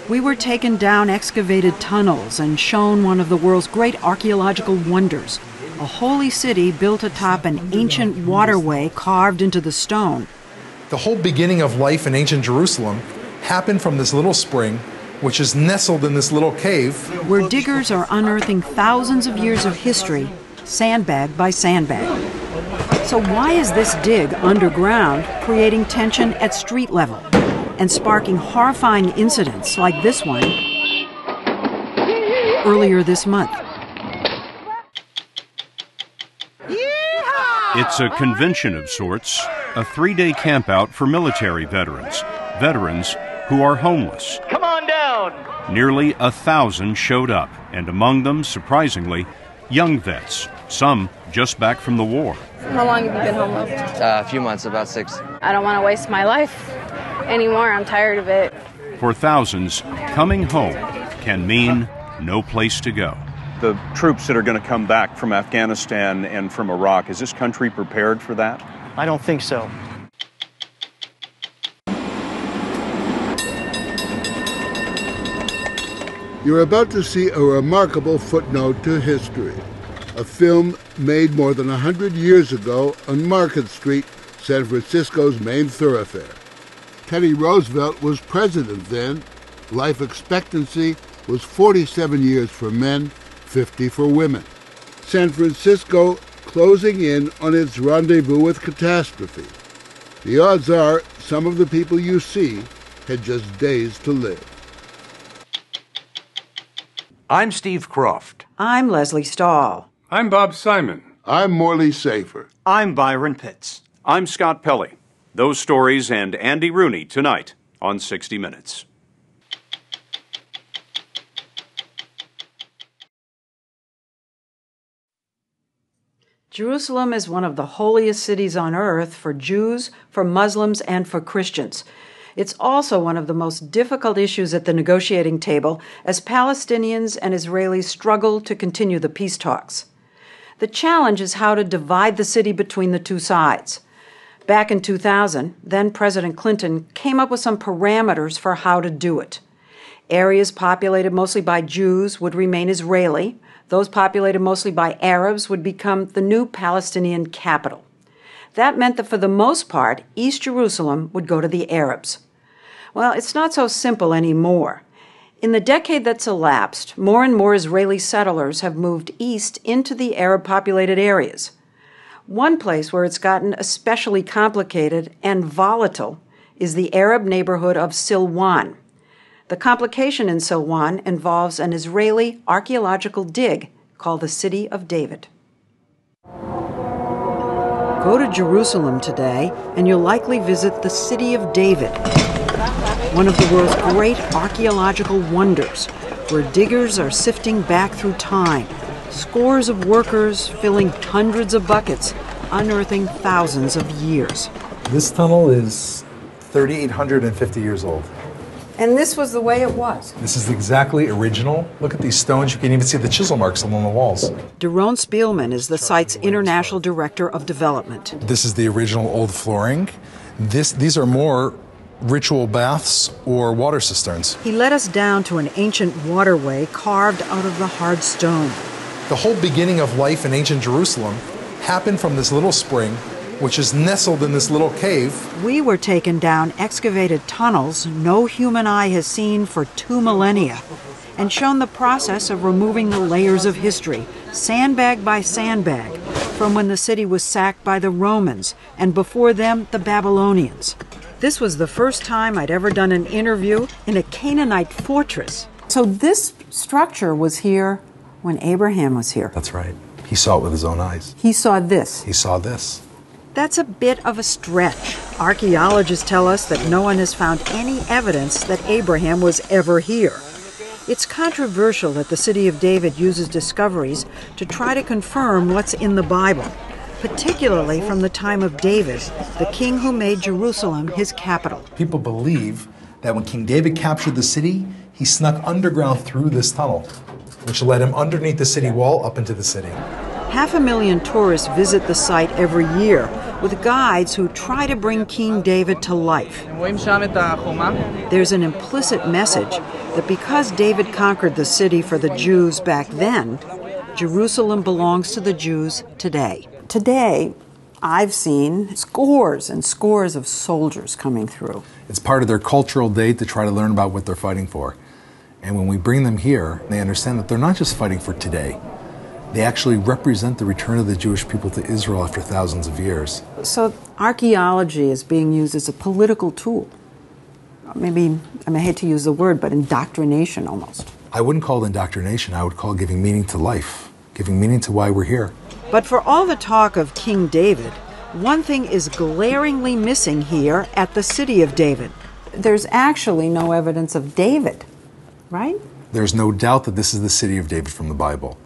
We were taken down excavated tunnels and shown one of the world's great archaeological wonders, a holy city built atop an ancient waterway carved into the stone. The whole beginning of life in ancient Jerusalem happened from this little spring, which is nestled in this little cave, where diggers are unearthing thousands of years of history, sandbag by sandbag. So why is this dig underground creating tension at street level and sparking horrifying incidents like this one earlier this month? It's a convention of sorts, a 3-day campout for military veterans who are homeless. Come on down! Nearly 1,000 showed up, and among them, surprisingly, young vets, some just back from the war. How long have you been homeless? A few months, about 6. I don't want to waste my life anymore. I'm tired of it. For thousands, coming home can mean no place to go. The troops that are going to come back from Afghanistan and from Iraq, is this country prepared for that? I don't think so. You're about to see a remarkable footnote to history. A film made more than 100 years ago on Market Street, San Francisco's main thoroughfare. Teddy Roosevelt was president then. Life expectancy was 47 years for men, 50 for women. San Francisco closing in on its rendezvous with catastrophe. The odds are some of the people you see had just days to live. I'm Steve Croft. I'm Lesley Stahl. I'm Bob Simon. I'm Morley Safer. I'm Byron Pitts. I'm Scott Pelley. Those stories and Andy Rooney tonight on 60 Minutes. Jerusalem is one of the holiest cities on earth for Jews, for Muslims, and for Christians. It's also one of the most difficult issues at the negotiating table as Palestinians and Israelis struggle to continue the peace talks. The challenge is how to divide the city between the two sides. Back in 2000, then President Clinton came up with some parameters for how to do it. Areas populated mostly by Jews would remain Israeli. Those populated mostly by Arabs would become the new Palestinian capital. That meant that for the most part, East Jerusalem would go to the Arabs. Well, it's not so simple anymore. In the decade that's elapsed, more and more Israeli settlers have moved east into the Arab-populated areas. One place where it's gotten especially complicated and volatile is the Arab neighborhood of Silwan. The complication in Silwan involves an Israeli archeological dig called the City of David. Go to Jerusalem today, and you'll likely visit the City of David, one of the world's great archaeological wonders, where diggers are sifting back through time, scores of workers filling hundreds of buckets, unearthing thousands of years. This tunnel is 3,850 years old. And this was the way it was. This is exactly original. Look at these stones. You can even see the chisel marks along the walls. Daron Spielman is the site's international director of development. This is the original old flooring. These are more ritual baths or water cisterns. He led us down to an ancient waterway carved out of the hard stone. The whole beginning of life in ancient Jerusalem happened from this little spring, which is nestled in this little cave. We were taken down excavated tunnels no human eye has seen for 2 millennia, and shown the process of removing the layers of history, sandbag by sandbag, from when the city was sacked by the Romans, and before them, the Babylonians. This was the first time I'd ever done an interview in a Canaanite fortress. So this structure was here when Abraham was here. That's right. He saw it with his own eyes. He saw this. He saw this. That's a bit of a stretch. Archaeologists tell us that no one has found any evidence that Abraham was ever here. It's controversial that the City of David uses discoveries to try to confirm what's in the Bible, particularly from the time of David, the king who made Jerusalem his capital. People believe that when King David captured the city, he snuck underground through this tunnel, which led him underneath the city wall up into the city. 500,000 tourists visit the site every year, with guides who try to bring King David to life. There's an implicit message that because David conquered the city for the Jews back then, Jerusalem belongs to the Jews today. Today, I've seen scores and scores of soldiers coming through. It's part of their cultural day to try to learn about what they're fighting for. And when we bring them here, they understand that they're not just fighting for today. They actually represent the return of the Jewish people to Israel after thousands of years. So archaeology is being used as a political tool. Maybe, I hate to use the word, but indoctrination almost. I wouldn't call it indoctrination. I would call it giving meaning to life, giving meaning to why we're here. But for all the talk of King David, one thing is glaringly missing here at the City of David. There's actually no evidence of David, right? There's no doubt that this is the City of David from the Bible.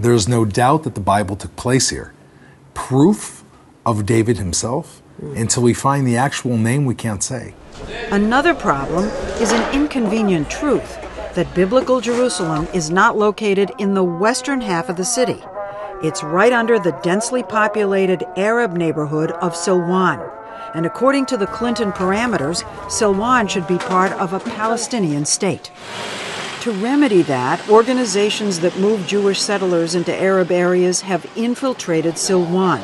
There's no doubt that the Bible took place here. Proof of David himself, until we find the actual name, we can't say. Another problem is an inconvenient truth that biblical Jerusalem is not located in the western half of the city. It's right under the densely populated Arab neighborhood of Silwan. And according to the Clinton parameters, Silwan should be part of a Palestinian state. To remedy that, organizations that move Jewish settlers into Arab areas have infiltrated Silwan.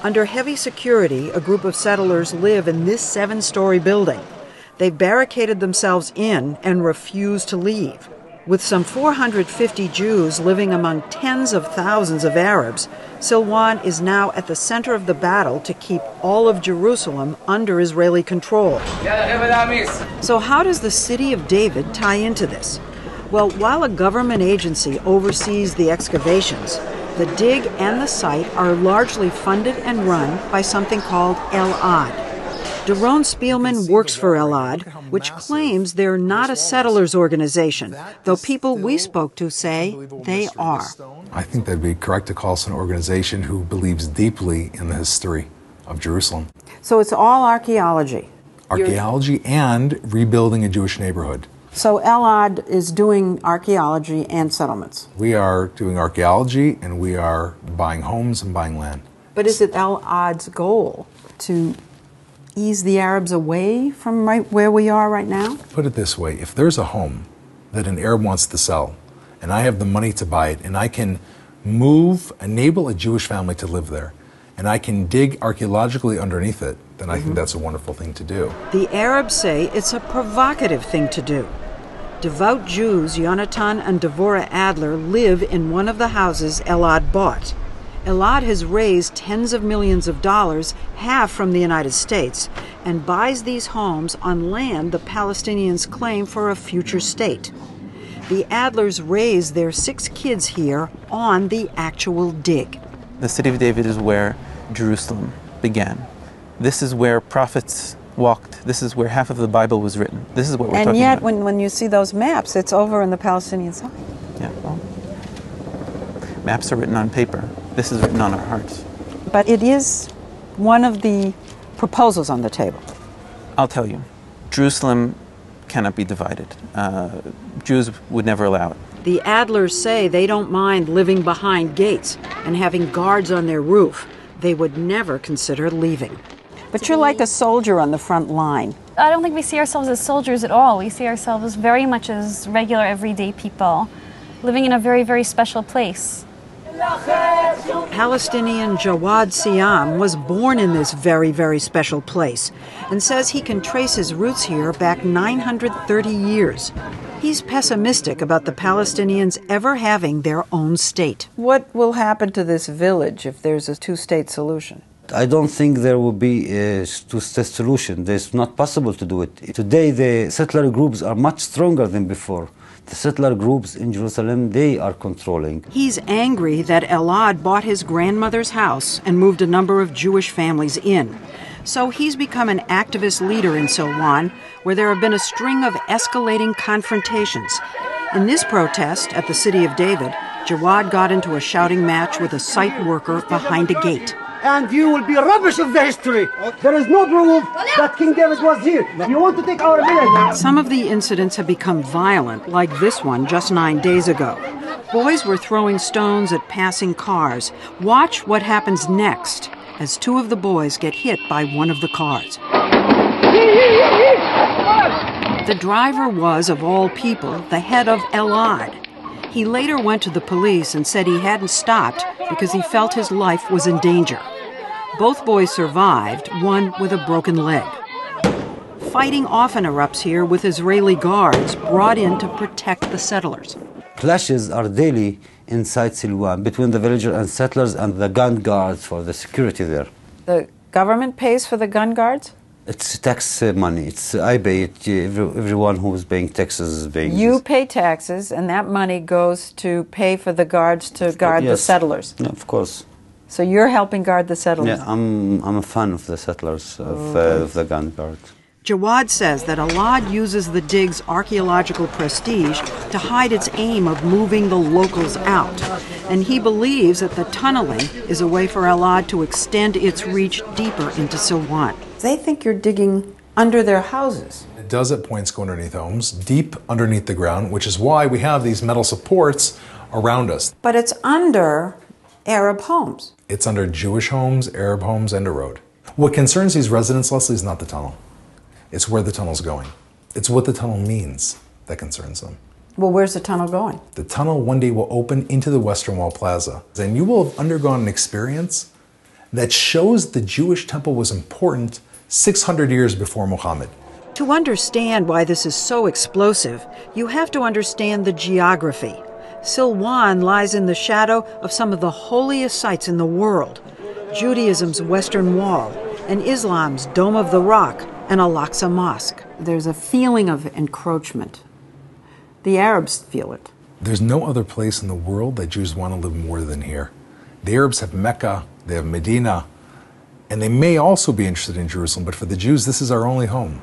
Under heavy security, a group of settlers live in this 7-story building. They've barricaded themselves in and refuse to leave. With some 450 Jews living among tens of thousands of Arabs, Silwan is now at the center of the battle to keep all of Jerusalem under Israeli control. So how does the City of David tie into this? Well, while a government agency oversees the excavations, the dig and the site are largely funded and run by something called Elad. Daron Spielman works for Elad, which claims they're not a settlers organization, though people we spoke to say they are. I think that'd be correct to call us an organization who believes deeply in the history of Jerusalem. So it's all archaeology. Archaeology and rebuilding a Jewish neighborhood. So Elad is doing archaeology and settlements. We are doing archaeology and we are buying homes and buying land. But is it Elad's goal to ease the Arabs away from right where we are right now? Put it this way, if there's a home that an Arab wants to sell, and I have the money to buy it, and I can enable a Jewish family to live there, and I can dig archaeologically underneath it, then I think that's a wonderful thing to do. The Arabs say it's a provocative thing to do. Devout Jews, Yonatan and Devorah Adler, live in one of the houses Elad bought. Elad has raised tens of millions of dollars, half from the United States, and buys these homes on land the Palestinians claim for a future state. The Adlers raised their 6 kids here on the actual dig. The City of David is where Jerusalem began. This is where prophets walked. This is where half of the Bible was written. This is what we're talking about. And yet, when you see those maps, it's over on the Palestinian side. Yeah, well, maps are written on paper. This is written on our hearts. But it is one of the proposals on the table. I'll tell you, Jerusalem cannot be divided. Jews would never allow it. The Adlers say they don't mind living behind gates and having guards on their roof. They would never consider leaving. But you're like a soldier on the front line. I don't think we see ourselves as soldiers at all. We see ourselves very much as regular, everyday people living in a very, very special place. Palestinian Jawad Siam was born in this very, very special place and says he can trace his roots here back 930 years. He's pessimistic about the Palestinians ever having their own state. What will happen to this village if there's a 2-state solution? I don't think there will be a 2-state solution. It's not possible to do it. Today, the settler groups are much stronger than before. The settler groups in Jerusalem, they are controlling. He's angry that Elad bought his grandmother's house and moved a number of Jewish families in. So he's become an activist leader in Silwan, where there have been a string of escalating confrontations. In this protest at the City of David, Jawad got into a shouting match with a site worker behind a gate. And you will be rubbish of the history. There is no proof that King David was here. You want to take our village. Some of the incidents have become violent, like this one just 9 days ago. Boys were throwing stones at passing cars. Watch what happens next. as two of the boys get hit by one of the cars. The driver was, of all people, the head of Elad. He later went to the police and said he hadn't stopped because he felt his life was in danger. Both boys survived, one with a broken leg. Fighting often erupts here with Israeli guards brought in to protect the settlers. Clashes are daily inside Silwan between the villagers and settlers and the gun guards for the security there. The government pays for the gun guards? It's tax money. I pay it. Everyone who is paying taxes is paying You this. pay taxes, and that money goes to pay for the guards to guard the settlers. Yeah, of course. So you're helping guard the settlers? Yeah, I'm a fan of the settlers, of the gun guards. Jawad says that Elad uses the dig's archaeological prestige to hide its aim of moving the locals out. And he believes that the tunneling is a way for Elad to extend its reach deeper into Silwan. They think you're digging under their houses. It does at points go underneath homes, deep underneath the ground, which is why we have these metal supports around us. But it's under Arab homes. It's under Jewish homes, Arab homes, and a road. What concerns these residents, Lesley, is not the tunnel. It's where the tunnel's going. It's what the tunnel means that concerns them. Well, where's the tunnel going? The tunnel one day will open into the Western Wall Plaza, and you will have undergone an experience that shows the Jewish temple was important 600 years before Muhammad. To understand why this is so explosive, you have to understand the geography. Silwan lies in the shadow of some of the holiest sites in the world, Judaism's Western Wall and Islam's Dome of the Rock and Al-Aqsa Mosque. There's a feeling of encroachment. The Arabs feel it. There's no other place in the world that Jews want to live more than here. The Arabs have Mecca, they have Medina, and they may also be interested in Jerusalem, but for the Jews, this is our only home.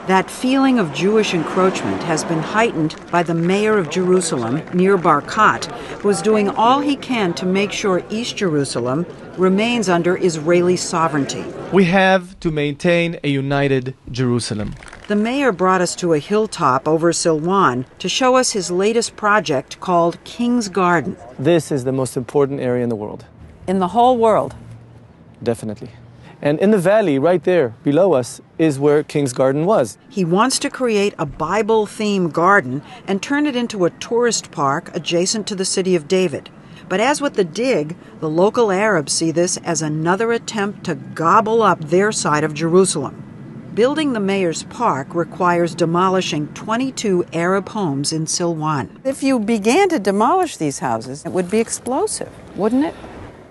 That feeling of Jewish encroachment has been heightened by the mayor of Jerusalem, Nir Barkat, who is doing all he can to make sure East Jerusalem remains under Israeli sovereignty. We have to maintain a united Jerusalem. The mayor brought us to a hilltop over Silwan to show us his latest project called King's Garden. This is the most important area in the world. In the whole world? Definitely. And in the valley, right there, below us, is where King's Garden was. He wants to create a Bible-themed garden and turn it into a tourist park adjacent to the city of David. But as with the dig, the local Arabs see this as another attempt to gobble up their side of Jerusalem. Building the mayor's park requires demolishing 22 Arab homes in Silwan. If you began to demolish these houses, it would be explosive, wouldn't it?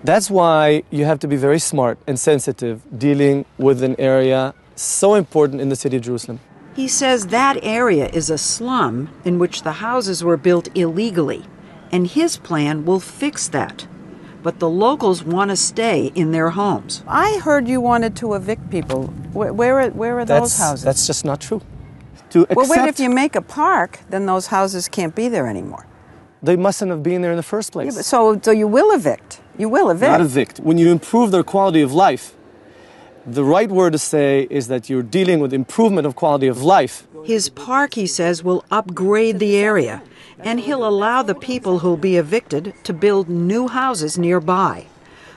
That's why you have to be very smart and sensitive dealing with an area so important in the city of Jerusalem. He says that area is a slum in which the houses were built illegally, and his plan will fix that. But the locals want to stay in their homes. I heard you wanted to evict people. Where are those houses? That's just not true. Well, wait, if you make a park, then those houses can't be there anymore. They mustn't have been there in the first place. Yeah, so you will evict. You will evict. Not evict. When you improve their quality of life, the right word to say is that you're dealing with improvement of quality of life. His park, he says, will upgrade the area, and he'll allow the people who'll be evicted to build new houses nearby.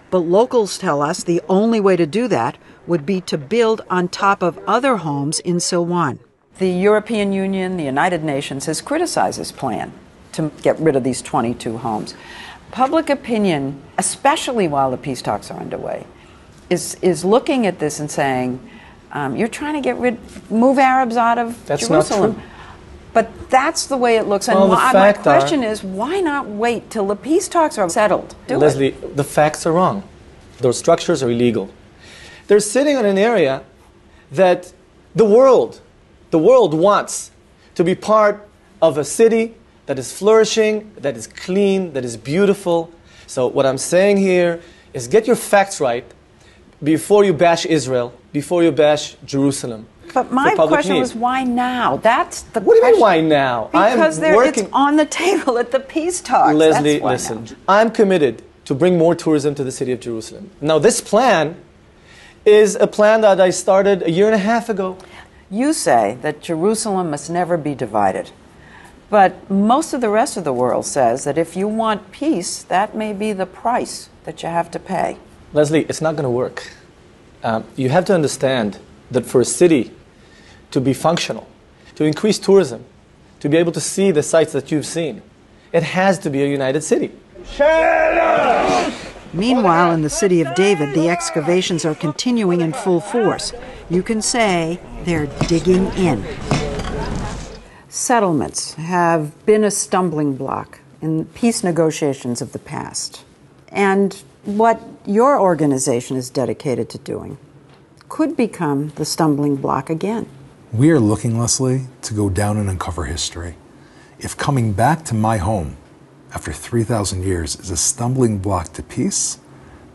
But locals tell us the only way to do that would be to build on top of other homes in Silwan. The European Union, the United Nations, has criticized this plan to get rid of these 22 homes. Public opinion, especially while the peace talks are underway, is looking at this and saying, you're trying to move Arabs out of Jerusalem. That's not true. But that's the way it looks. And my question is, why not wait till the peace talks are settled? Lesley, the facts are wrong. Those structures are illegal. They're sitting on an area that the world wants to be part of a city that is flourishing, that is clean, that is beautiful. So what I'm saying here is get your facts right before you bash Israel, before you bash Jerusalem. But my question was, why now? That's the question. What do you mean, why now? Because it's on the table at the peace talks. Lesley, listen. I'm committed to bring more tourism to the city of Jerusalem. Now, this plan is a plan that I started a year and a half ago. You say that Jerusalem must never be divided. But most of the rest of the world says that if you want peace, that may be the price that you have to pay. Lesley, it's not going to work. You have to understand that for a city to be functional, to increase tourism, to be able to see the sights that you've seen, it has to be a united city. Meanwhile, in the city of David, the excavations are continuing in full force. You can say they're digging in. Settlements have been a stumbling block in peace negotiations of the past. And what your organization is dedicated to doing could become the stumbling block again. We are looking, Lesley, to go down and uncover history. If coming back to my home after 3,000 years is a stumbling block to peace,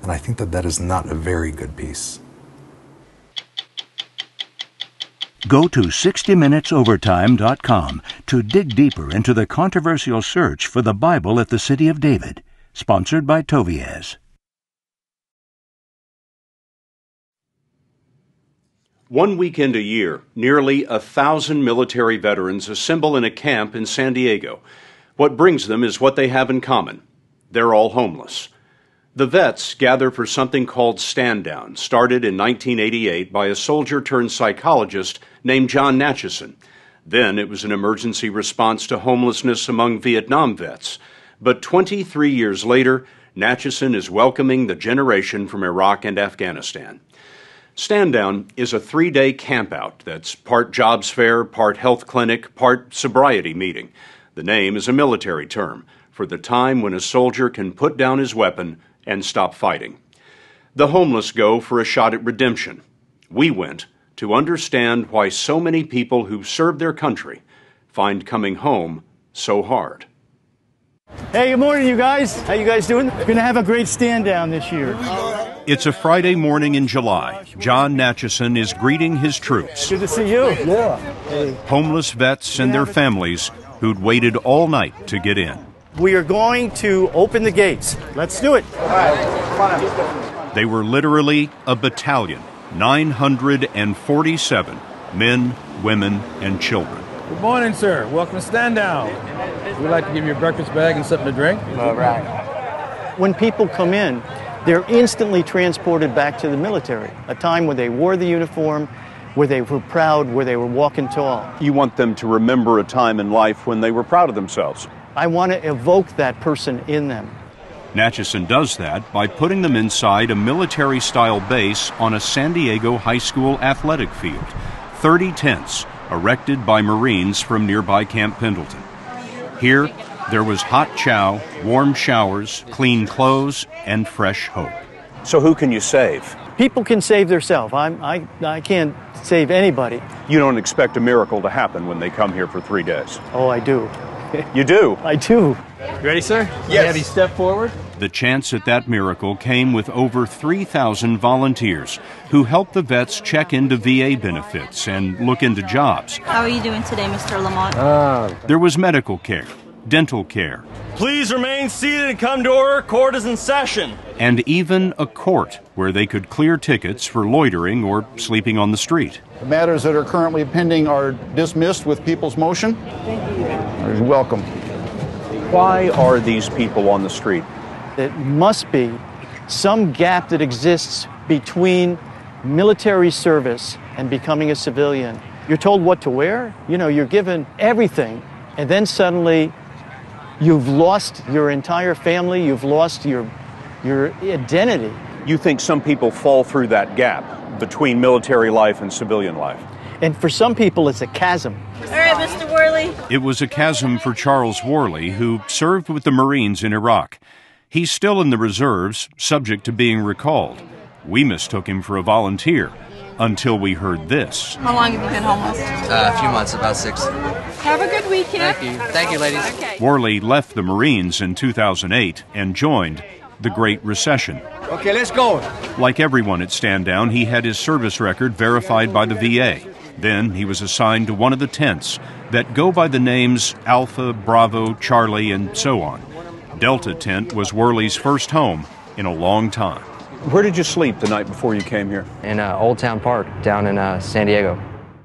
then I think that is not a very good peace. Go to 60minutesovertime.com to dig deeper into the controversial search for the Bible at the City of David. Sponsored by Toviaz. One weekend a year, nearly 1,000 military veterans assemble in a camp in San Diego. What brings them is what they have in common. They're all homeless. The vets gather for something called Stand Down, started in 1988 by a soldier-turned-psychologist named John Natchison. Then it was an emergency response to homelessness among Vietnam vets. But 23 years later, Natchison is welcoming the generation from Iraq and Afghanistan. Stand Down is a 3-day campout that's part jobs fair, part health clinic, part sobriety meeting. The name is a military term for the time when a soldier can put down his weapon and stop fighting. The homeless go for a shot at redemption. We went to understand why so many people who served their country find coming home so hard. Hey, good morning, you guys. How you guys doing? We're gonna have a great stand down this year. It's a Friday morning in July. John Natchison is greeting his troops. Good to see you. Yeah. Hey. Homeless vets and their families who'd waited all night to get in. We are going to open the gates. Let's do it. All right, come on. They were literally a battalion, 947 men, women, and children. Good morning, sir. Welcome to Stand Down. We'd like to give you a breakfast bag and something to drink. All right. When people come in, they're instantly transported back to the military, a time when they wore the uniform, where they were proud, where they were walking tall. You want them to remember a time in life when they were proud of themselves. I want to evoke that person in them. Natchison does that by putting them inside a military-style base on a San Diego high school athletic field. 30 tents erected by Marines from nearby Camp Pendleton. Here, there was hot chow, warm showers, clean clothes, and fresh hope. So who can you save? People can save themselves. I can't save anybody. You don't expect a miracle to happen when they come here for 3 days. Oh, I do. You do? I do. You ready, sir? Yes. Have you step forward? The chance at that miracle came with over 3,000 volunteers who helped the vets check into VA benefits and look into jobs. How are you doing today, Mr. Lamont? There was medical care, dental care. Please remain seated and come to order. Court is in session. And even a court where they could clear tickets for loitering or sleeping on the street. The matters that are currently pending are dismissed with people's motion. Thank you. You're welcome. Why are these people on the street? It must be some gap that exists between military service and becoming a civilian. You're told what to wear, you're given everything, and then suddenly you've lost your entire family, you've lost your identity. You think some people fall through that gap between military life and civilian life? And for some people, it's a chasm. All right, Mr. Worley. It was a chasm for Charles Worley, who served with the Marines in Iraq. He's still in the reserves, subject to being recalled. We mistook him for a volunteer until we heard this. How long have you been homeless? A few months, about 6. Have a good weekend. Thank you. Thank you, ladies. Okay. Worley left the Marines in 2008 and joined the Great Recession. Okay, let's go. Like everyone at Stand Down, he had his service record verified by the VA. Then he was assigned to one of the tents that go by the names Alpha, Bravo, Charlie, and so on. Delta Tent was Worley's first home in a long time. Where did you sleep the night before you came here? In Old Town Park, down in San Diego.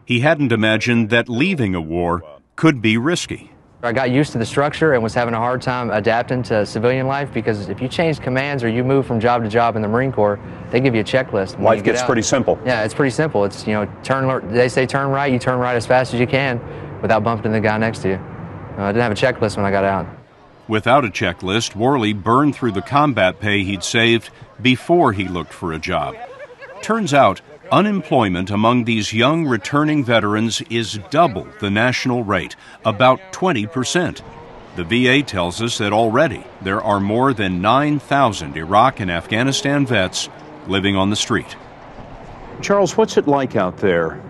He hadn't imagined that leaving a war could be risky. I got used to the structure and was having a hard time adapting to civilian life, because if you change commands or you move from job to job in the Marine Corps, they give you a checklist. Life gets pretty simple. Yeah, it's pretty simple. It's, you know, they say turn right, you turn right as fast as you can without bumping the guy next to you. I didn't have a checklist when I got out. Without a checklist, Worley burned through the combat pay he'd saved before he looked for a job. Turns out, unemployment among these young returning veterans is double the national rate, about 20%. The VA tells us that already there are more than 9,000 Iraq and Afghanistan vets living on the street. Charles, what's it like out there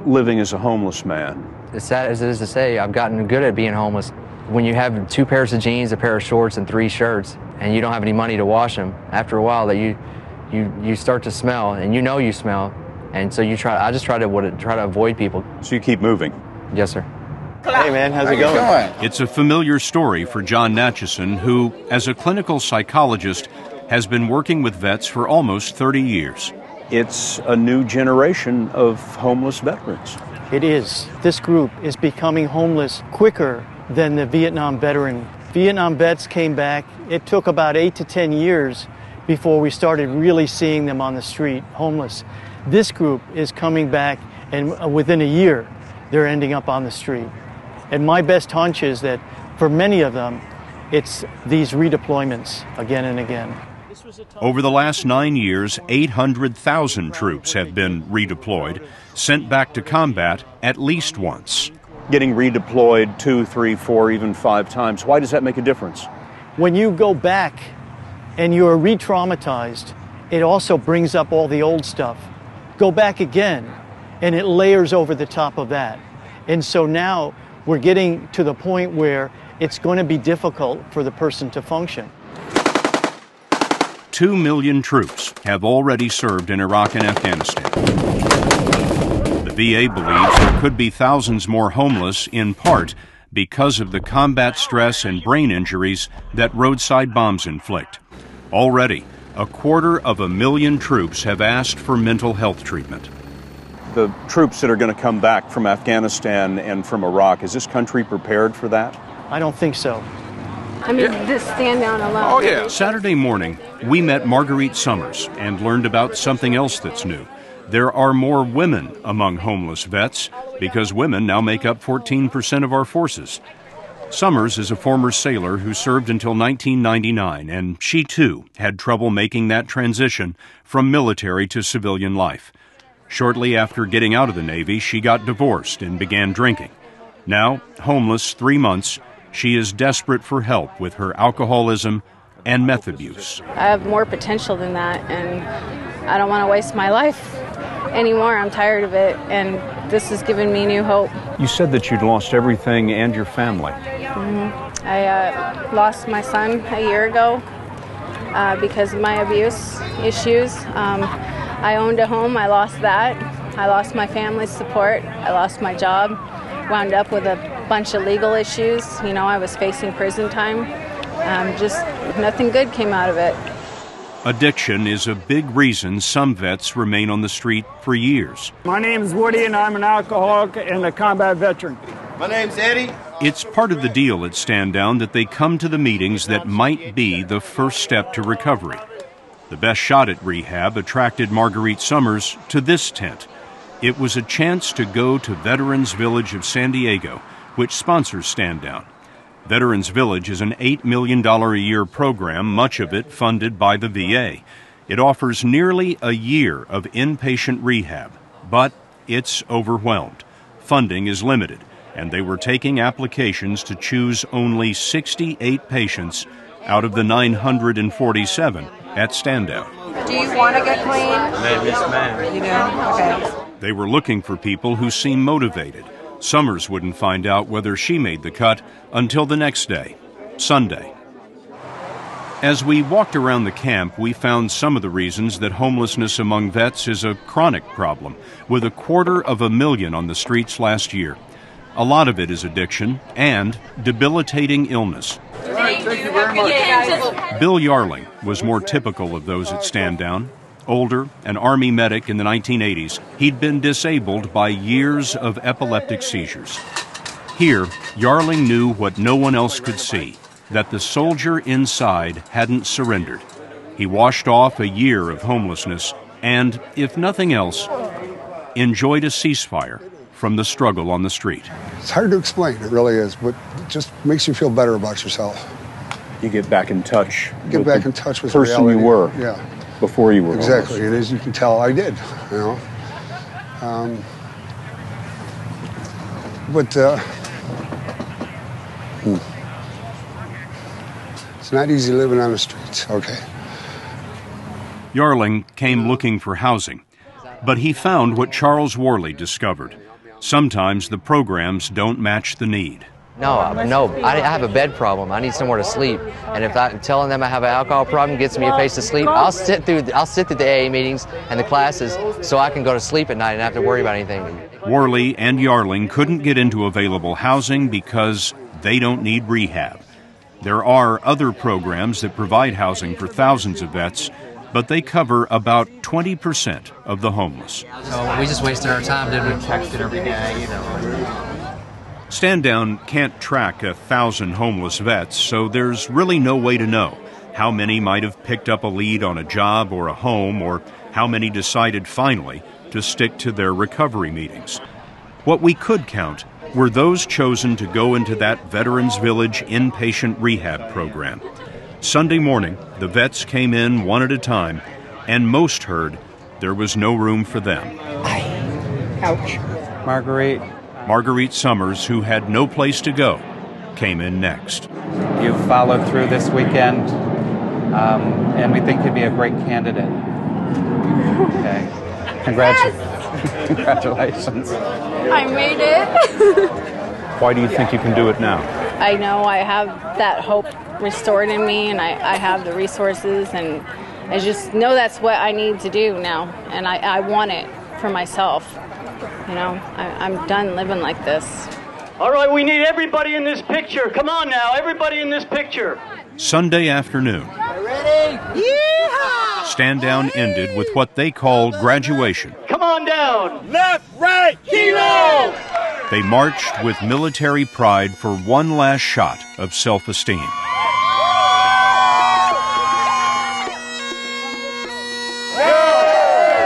living as a homeless man? As sad as it is to say, I've gotten good at being homeless. When you have 2 pairs of jeans, a pair of shorts, and 3 shirts, and you don't have any money to wash them, after a while that you start to smell, and you know you smell, and so I just try to avoid people. So you keep moving? Yes, sir. Hey man, how's it going? It's a familiar story for John Natchison, who, as a clinical psychologist, has been working with vets for almost 30 years. It's a new generation of homeless veterans. It is. This group is becoming homeless quicker than the Vietnam veteran. Vietnam vets came back. It took about 8 to 10 years before we started really seeing them on the street, homeless. This group is coming back, and within a year, they're ending up on the street. And my best hunch is that for many of them, it's these redeployments again and again. Over the last 9 years, 800,000 troops have been redeployed, sent back to combat at least once. Getting redeployed 2, 3, 4, even 5 times, why does that make a difference? When you go back and you're re-traumatized, it also brings up all the old stuff. Go back again, and it layers over the top of that. And so now we're getting to the point where it's going to be difficult for the person to function. 2 million troops have already served in Iraq and Afghanistan. The VA believes there could be thousands more homeless, in part because of the combat stress and brain injuries that roadside bombs inflict. Already, 250,000 troops have asked for mental health treatment. The troops that are going to come back from Afghanistan and from Iraq, is this country prepared for that? I don't think so. I mean, this stand down alone. Oh, yeah. Saturday morning, we met Marguerite Summers and learned about something else that's new. There are more women among homeless vets because women now make up 14% of our forces. Summers is a former sailor who served until 1999, and she too had trouble making that transition from military to civilian life. Shortly after getting out of the Navy, she got divorced and began drinking. Now, homeless 3 months, she is desperate for help with her alcoholism and meth abuse. I have more potential than that, and I don't want to waste my life anymore. I'm tired of it, and this has given me new hope. You said that you'd lost everything and your family. Mm-hmm. I lost my son a year ago because of my abuse issues. I owned a home, I lost that. I lost my family's support. I lost my job, wound up with a bunch of legal issues. You know, I was facing prison time. Just nothing good came out of it. Addiction is a big reason some vets remain on the street for years. My name is Woody, and I'm an alcoholic and a combat veteran. My name's Eddie. It's part of the deal at Stand Down that they come to the meetings that might be the first step to recovery. The best shot at rehab attracted Marguerite Summers to this tent. It was a chance to go to Veterans Village of San Diego, which sponsors Stand Down. Veterans Village is an $8 million a year program, much of it funded by the VA. It offers nearly a year of inpatient rehab, but it's overwhelmed. Funding is limited, and they were taking applications to choose only 68 patients out of the 947 at Stand Down. Do you want to get clean? You know? Okay. They were looking for people who seemed motivated. Summers wouldn't find out whether she made the cut until the next day, Sunday. As we walked around the camp, we found some of the reasons that homelessness among vets is a chronic problem, with 250,000 on the streets last year. A lot of it is addiction and debilitating illness. Thank you very much. Bill Yarling was more typical of those at Stand Down. Older, an Army medic in the 1980s, he'd been disabled by years of epileptic seizures. Here, Yarling knew what no one else could see, that the soldier inside hadn't surrendered. He washed off a year of homelessness and, if nothing else, enjoyed a ceasefire from the struggle on the street. It's hard to explain, it really is, but it just makes you feel better about yourself. You get back in touch. Get back in touch with person reality. you were. Yeah. Before you were exactly. homeless. It is. You can tell I did. You know. But it's not easy living on the streets. Okay. Yarling came looking for housing, but he found what Charles Worley discovered. Sometimes the programs don't match the need. No, I have a bed problem. I need somewhere to sleep. And if telling them I have an alcohol problem gets me a place to sleep, I'll sit through the AA meetings and the classes so I can go to sleep at night and not have to worry about anything. Worley and Yarling couldn't get into available housing because they don't need rehab. There are other programs that provide housing for thousands of vets, but they cover about 20% of the homeless. So we just wasted our time, didn't we? Texted every day, you know. Stand Down can't track 1,000 homeless vets, so there's really no way to know how many might have picked up a lead on a job or a home, or how many decided finally to stick to their recovery meetings. What we could count were those chosen to go into that Veterans Village inpatient rehab program. Sunday morning, the vets came in one at a time, and most heard there was no room for them. Ouch. Marguerite Summers, who had no place to go, came in next. You followed through this weekend, and we think you'd be a great candidate. Okay. Congratulations. I made it. Why do you think you can do it now? I know I have that hope restored in me, and I have the resources, and I just know that's what I need to do now, and I want it for myself. You know, I'm done living like this. All right, we need everybody in this picture. Come on now, everybody in this picture. Sunday afternoon. Ready? Yeehaw! Stand Down ended with what they called graduation. Come on down. Left, right, kilo! They marched with military pride for one last shot of self-esteem.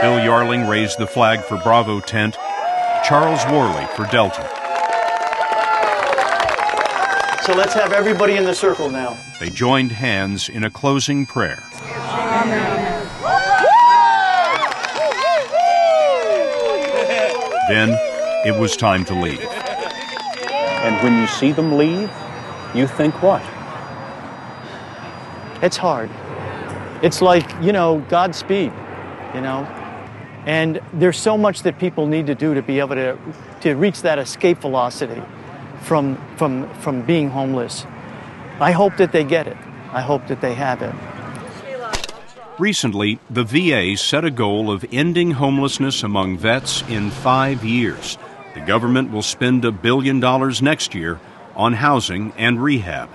Bill Yarling raised the flag for Bravo Tent, Charles Worley for Delta. So let's have everybody in the circle now. They joined hands in a closing prayer. Then it was time to leave. And when you see them leave, you think what? It's hard. It's like, you know, Godspeed, you know. And there's so much that people need to do to be able to reach that escape velocity from being homeless. I hope that they get it. I hope that they have it. Recently, the VA set a goal of ending homelessness among vets in 5 years. The government will spend $1 billion next year on housing and rehab.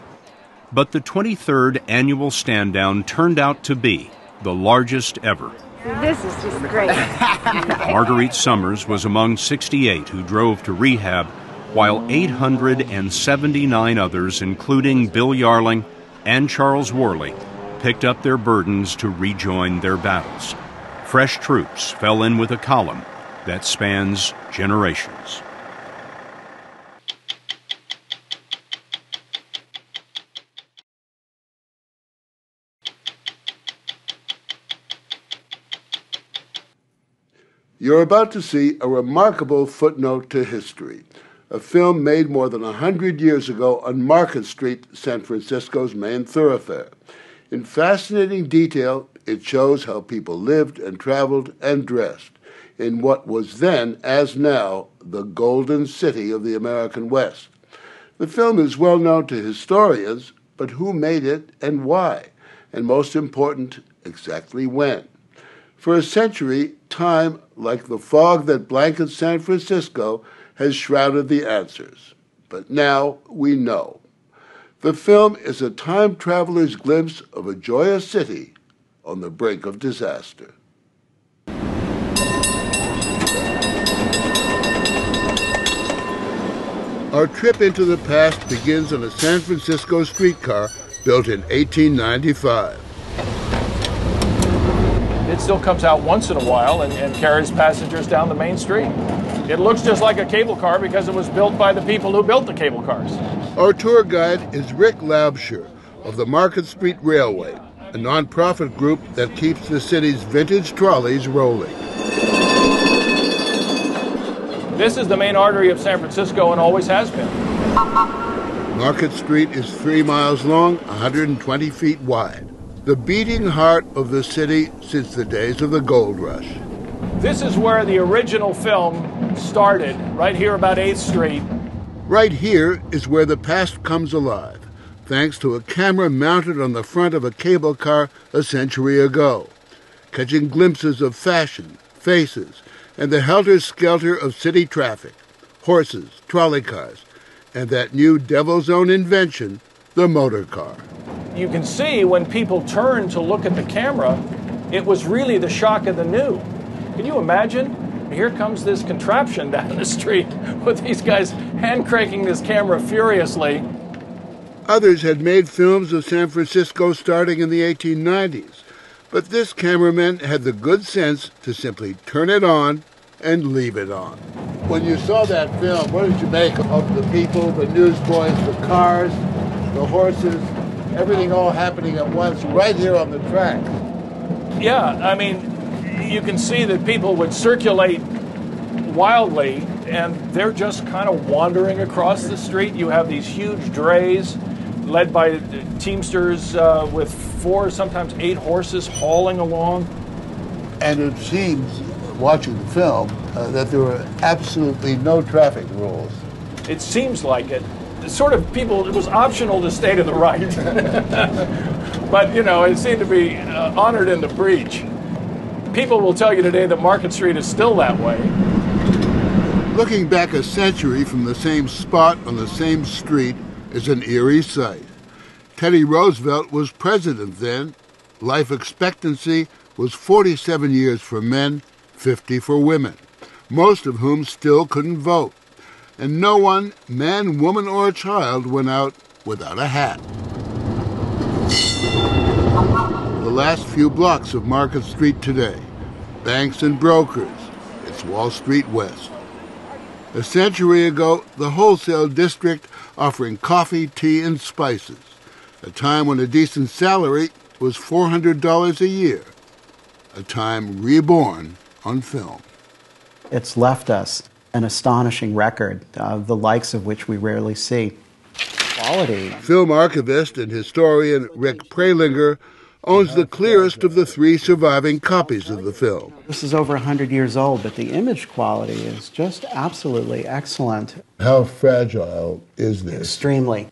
But the 23rd annual Stand Down turned out to be the largest ever. This is just great. Marguerite Summers was among 68 who drove to rehab, while 879 others, including Bill Yarling and Charles Worley, picked up their burdens to rejoin their battles. Fresh troops fell in with a column that spans generations. You're about to see a remarkable footnote to history, a film made more than 100 years ago on Market Street, San Francisco's main thoroughfare. In fascinating detail, it shows how people lived and traveled and dressed in what was then, as now, the Golden City of the American West. The film is well known to historians, but who made it and why? And most important, exactly when? For a century, time, like the fog that blankets San Francisco, has shrouded the answers. But now we know. The film is a time traveler's glimpse of a joyous city on the brink of disaster. Our trip into the past begins on a San Francisco streetcar built in 1895. It still comes out once in a while and carries passengers down the main street. It looks just like a cable car because it was built by the people who built the cable cars. Our tour guide is Rick Labshire of the Market Street Railway, a nonprofit group that keeps the city's vintage trolleys rolling. This is the main artery of San Francisco and always has been. Market Street is 3 miles long, 120 feet wide. The beating heart of the city since the days of the gold rush. This is where the original film started, right here about 8th Street. Right here is where the past comes alive, thanks to a camera mounted on the front of a cable car a century ago, catching glimpses of fashion, faces, and the helter-skelter of city traffic, horses, trolley cars, and that new devil's own invention, the motor car. You can see when people turn to look at the camera, it was really the shock of the new. Can you imagine? Here comes this contraption down the street with these guys hand-cranking this camera furiously. Others had made films of San Francisco starting in the 1890s, but this cameraman had the good sense to simply turn it on and leave it on. When you saw that film, what did you make of the people, the newsboys, the cars, the horses, everything all happening at once right here on the track? Yeah, I mean, you can see that people would circulate wildly, and they're just kind of wandering across the street. You have these huge drays led by teamsters with 4, sometimes 8 horses hauling along. And it seems, watching the film, that there were absolutely no traffic rules. It seems like it. Sort of people, it was optional to stay to the right. But, you know, it seemed to be honored in the breach. People will tell you today that Market Street is still that way. Looking back a century from the same spot on the same street is an eerie sight. Teddy Roosevelt was president then. Life expectancy was 47 years for men, 50 for women, most of whom still couldn't vote. And no one, man, woman, or child, went out without a hat. The last few blocks of Market Street today, banks and brokers, it's Wall Street West. A century ago, the wholesale district offering coffee, tea, and spices, a time when a decent salary was $400 a year, a time reborn on film. It's left us an astonishing record, the likes of which we rarely see. Quality. Film archivist and historian Rick Prelinger owns the clearest of the 3 surviving copies of the film. This is over 100 years old, but the image quality is just absolutely excellent. How fragile is this? Extremely.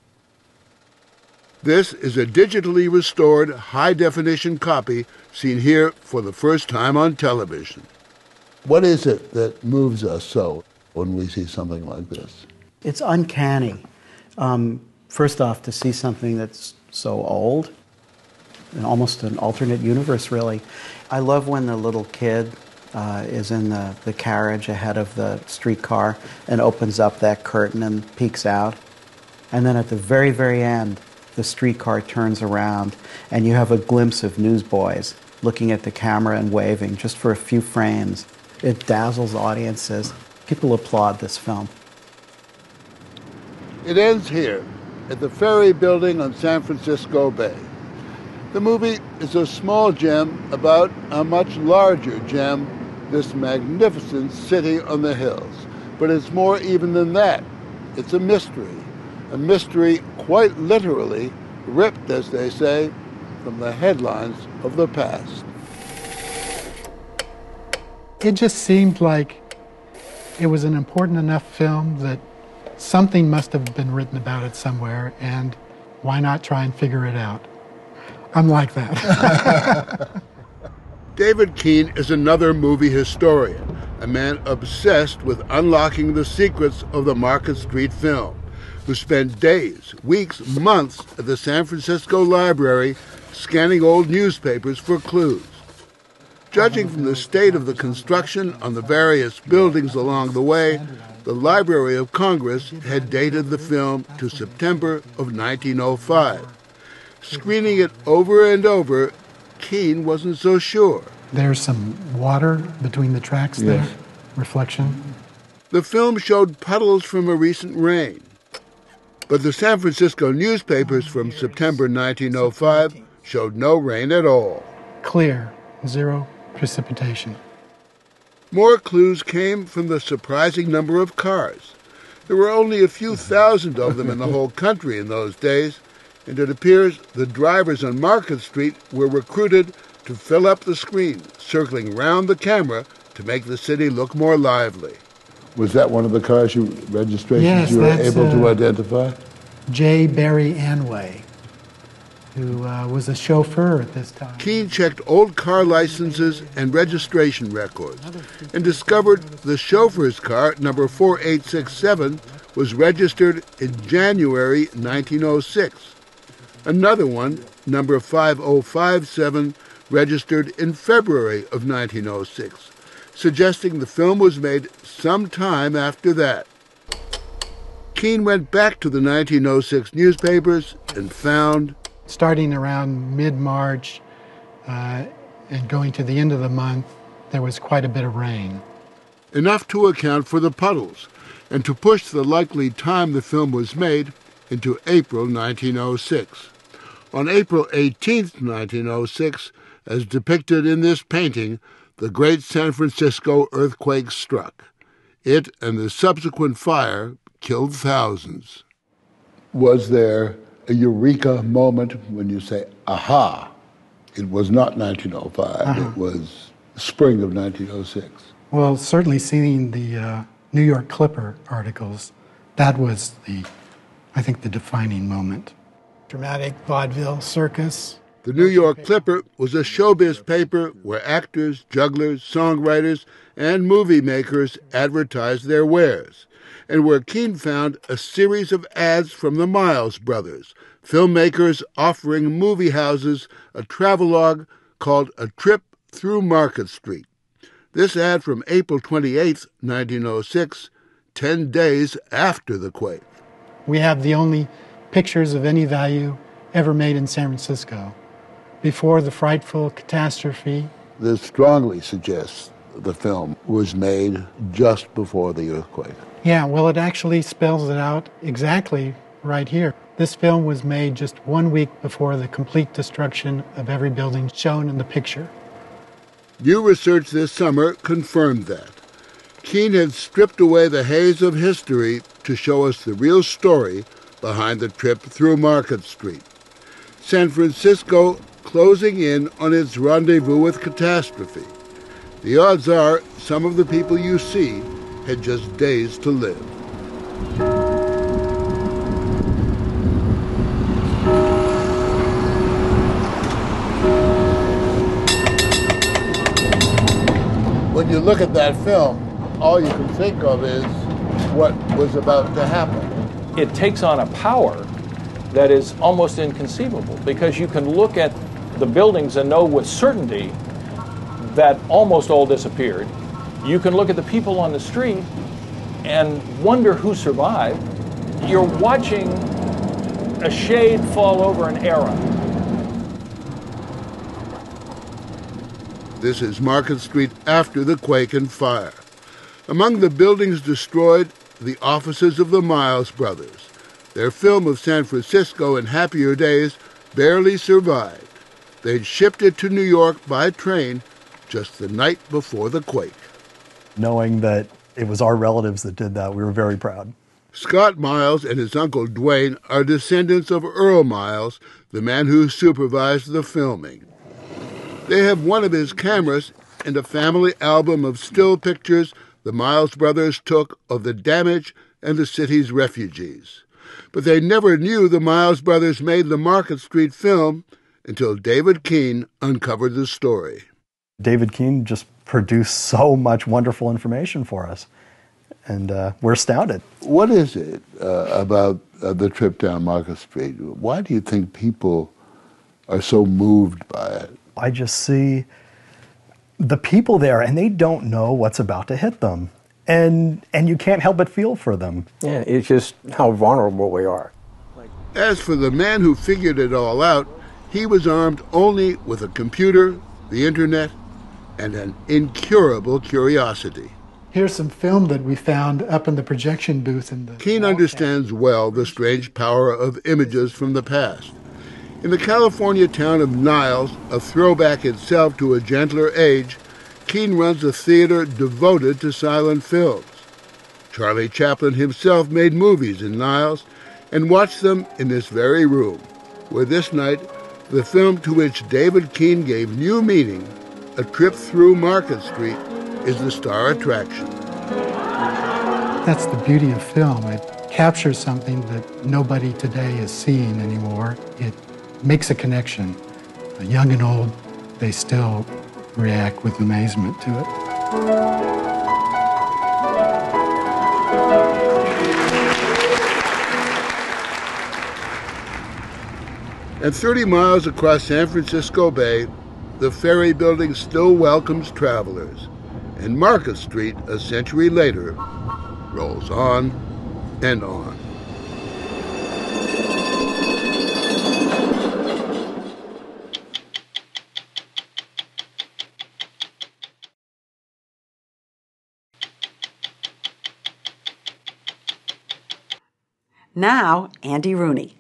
This is a digitally restored, high-definition copy seen here for the first time on television. What is it that moves us so when we see something like this? It's uncanny. First off, to see something that's so old, and almost an alternate universe, really. I love when the little kid is in the carriage ahead of the streetcar and opens up that curtain and peeks out. And then at the very, very end, the streetcar turns around and you have a glimpse of newsboys looking at the camera and waving just for a few frames. It dazzles audiences. People applaud this film. It ends here, at the Ferry Building on San Francisco Bay. The movie is a small gem about a much larger gem, this magnificent city on the hills. But it's more even than that. It's a mystery quite literally ripped, as they say, from the headlines of the past. It just seemed like it was an important enough film that something must have been written about it somewhere, and why not try and figure it out? I'm like that. David Keane is another movie historian, a man obsessed with unlocking the secrets of the Market Street film, who spent days, weeks, months at the San Francisco Library scanning old newspapers for clues. Judging from the state of the construction on the various buildings along the way, The Library of Congress had dated the film to September of 1905. Screening it over and over, Keene wasn't so sure. There's some water between the tracks there, reflection. The film showed puddles from a recent rain. But the San Francisco newspapers from September 1905 showed no rain at all. Clear, zero precipitation. More clues came from the surprising number of cars. There were only a few thousand of them in the whole country in those days, and it appears the drivers on Market Street were recruited to fill up the screen, circling round the camera to make the city look more lively. Was that one of the cars registrations you were able to identify? J. Barry Anway, who was a chauffeur at this time. Keene checked old car licenses and registration records and discovered the chauffeur's car, number 4867, was registered in January 1906. Another one, number 5057, registered in February of 1906, suggesting the film was made some time after that. Keene went back to the 1906 newspapers and found, starting around mid-March and going to the end of the month, there was quite a bit of rain. Enough to account for the puddles and to push the likely time the film was made into April 1906. On April 18, 1906, as depicted in this painting, the great San Francisco earthquake struck. It and the subsequent fire killed thousands. Was there a eureka moment when you say, aha, it was not 1905, it was spring of 1906? Well, certainly seeing the New York Clipper articles, that was I think the defining moment. Dramatic vaudeville circus. The New York Clipper was a showbiz paper where actors, jugglers, songwriters, and movie makers advertised their wares, and where Keene found a series of ads from the Miles brothers, filmmakers offering movie houses a travelogue called A Trip Through Market Street. This ad from April 28, 1906, 10 days after the quake. We have the only pictures of any value ever made in San Francisco. Before the frightful catastrophe. This strongly suggests the film was made just before the earthquake. Yeah, well, it actually spells it out exactly right here. This film was made just 1 week before the complete destruction of every building shown in the picture. New research this summer confirmed that. Keene had stripped away the haze of history to show us the real story behind the trip through Market Street. San Francisco closing in on its rendezvous with catastrophe. The odds are some of the people you see had just days to live. When you look at that film, all you can think of is what was about to happen. It takes on a power that is almost inconceivable, because you can look at the buildings and know with certainty that almost all disappeared. You can look at the people on the street and wonder who survived. You're watching a shade fall over an era. This is Market Street after the quake and fire. Among the buildings destroyed, the offices of the Miles brothers. Their film of San Francisco in happier days barely survived. They'd shipped it to New York by train just the night before the quake. Knowing that it was our relatives that did that, we were very proud. Scott Miles and his uncle Dwayne are descendants of Earl Miles, the man who supervised the filming. They have one of his cameras and a family album of still pictures the Miles brothers took of the damage and the city's refugees. But they never knew the Miles brothers made the Market Street film until David Keene uncovered the story. David Keene just produced so much wonderful information for us, and we're astounded. What is it about the trip down Market Street? Why do you think people are so moved by it? I just see the people there, and they don't know what's about to hit them. And you can't help but feel for them. Yeah, it's just how vulnerable we are. As for the man who figured it all out, he was armed only with a computer, the internet, and an incurable curiosity. Here's some film that we found up in the projection booth. Keene understands well the strange power of images from the past. In the California town of Niles, a throwback itself to a gentler age, Keene runs a theater devoted to silent films. Charlie Chaplin himself made movies in Niles and watched them in this very room, where this night, the film to which David Keene gave new meaning, A Trip Through Market Street, is the star attraction. That's the beauty of film. It captures something that nobody today is seeing anymore. It makes a connection. Young and old, they still react with amazement to it. And 30 miles across San Francisco Bay, the ferry building still welcomes travelers. And Market Street, a century later, rolls on and on. Now, Andy Rooney.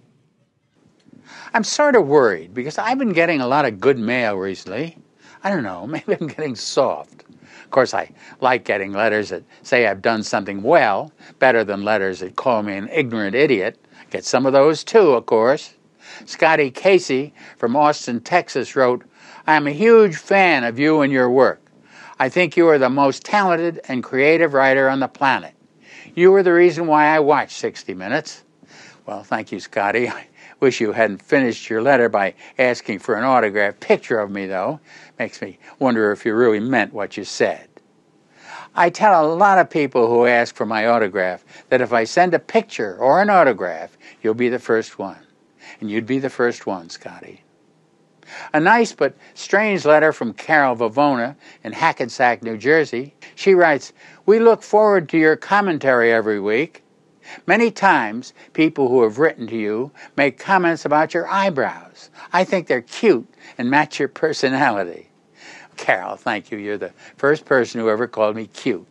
I'm sort of worried because I've been getting a lot of good mail recently. I don't know, maybe I'm getting soft. Of course, I like getting letters that say I've done something well, better than letters that call me an ignorant idiot. Get some of those too, of course. Scotty Casey from Austin, Texas wrote, "I am a huge fan of you and your work. I think you are the most talented and creative writer on the planet. You are the reason why I watch 60 Minutes. Well, thank you, Scotty. I wish you hadn't finished your letter by asking for an autographed picture of me, though. Makes me wonder if you really meant what you said. I tell a lot of people who ask for my autograph that if I send a picture or an autograph, you'll be the first one. And you'd be the first one, Scotty." A nice but strange letter from Carol Vavona in Hackensack, New Jersey. She writes, "We look forward to your commentary every week. Many times, people who have written to you make comments about your eyebrows. I think they're cute and match your personality." Carol, thank you. You're the first person who ever called me cute.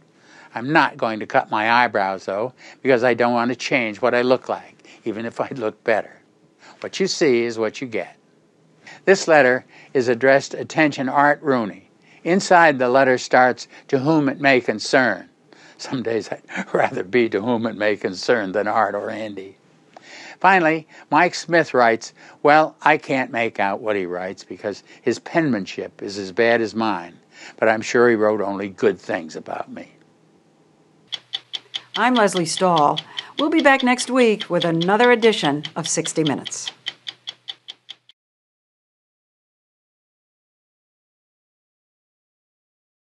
I'm not going to cut my eyebrows, though, because I don't want to change what I look like, even if I'd look better. What you see is what you get. This letter is addressed Attention Art Rooney. Inside the letter starts, "To whom it may concern." Some days I'd rather be to whom it may concern than Art or Andy. Finally, Mike Smith writes, "Well, I can't make out what he writes because his penmanship is as bad as mine, but I'm sure he wrote only good things about me." I'm Lesley Stahl. We'll be back next week with another edition of 60 Minutes.